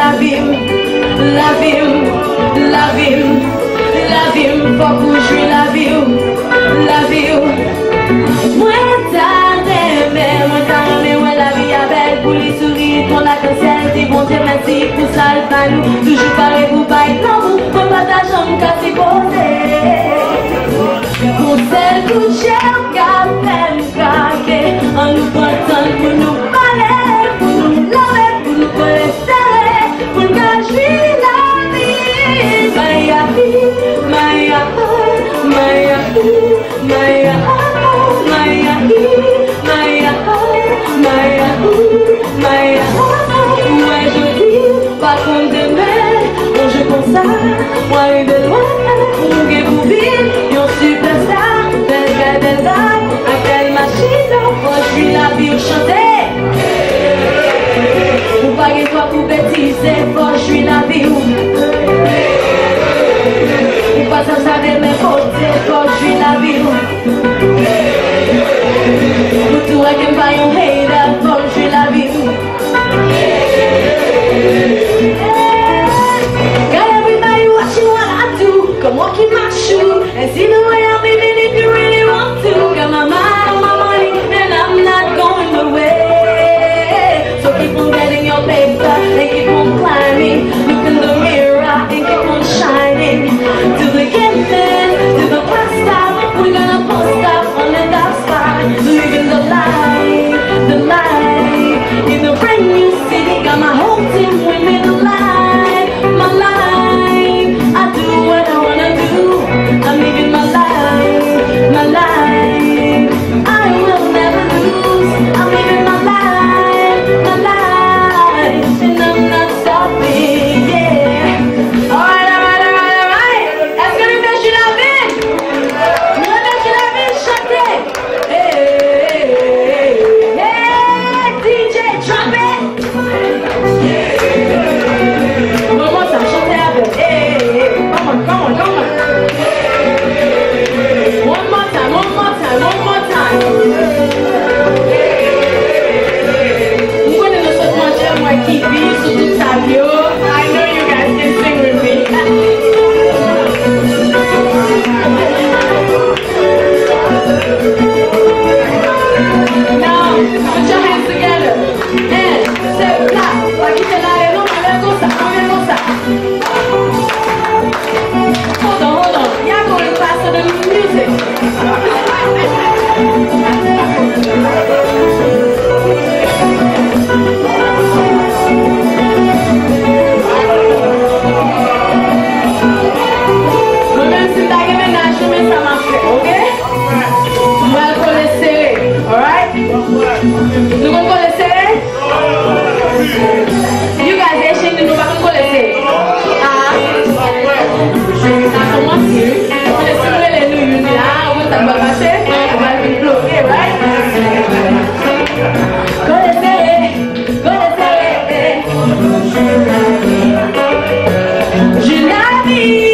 la ville, la ville, la ville, la ville, faut que je la ville, la ville. Moi t'aimé, ouais la vie est belle pour les sourires, pour la cancel, dis bon Dieu merci pour ça le balou, toujours pareil pour bailler l'amour, pour pas ta jambe cassée posée. Pour celle que j'aime, qu'à peine craquer, en nous portant pour nous parler, pour nous laver, pour nous coller serré, pour nous cacher la vie. Maya, Maya, Maya, Maya, Maya, Maya, Maya, Maya. Ouais, je dis, pas contre demain, bon je pense à moi et de loin, pour nous pour vivre, yon superstar, belle gueule, belle gueule, à quelle machine, moi je suis la vie au chanter. Pour pas que toi pour bêtiser, moi je suis la vie. Pour pas ça de mes côtés, moi je suis la vie. Pour tout I can buy un hater, moi je suis la vie. Got everybody watching what I do, come walk in my shoe and see the way I'm living if you really want to. Got my mind on my money and I'm not going away. So keep on getting your paper and keep on climbing. Look in the mirror and keep on shining. To the beginning, to the past stop, we're gonna post up on the top spot. Living the life in the brand new city. Got my whole team with me the life, my life. I do what I wanna do. I'm living my life, my life. I will never lose. I'm living my life, my life, and I'm not stopping. Yeah. Alright, alright, alright, alright. Est-ce que les deux je la vais? Moi deux je la vais chanter. Hey, hey, hey, DJ, drop it. One more time, chantez avec. Hey, hey, come on, come on, come on. One more time, one more time, one more time. I'm going to just manger my kiwi so to tell you. I know you guys can sing with me. Now, put your hands together and say clap. Paquita la de no, me gusta, no me gusta. Hold on, y'all going faster than the music. Nous allons laisser. You guys are shaking, nous allons laisser. Ah, ça commence. On va laisser les nouilles là, on va passer, on va les bloquer, right? Go laisser. Je la vis.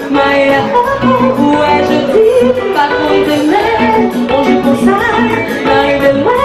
Maya, ouais je dis, pas contre demain, on joue pour ça, n'arrive de loin.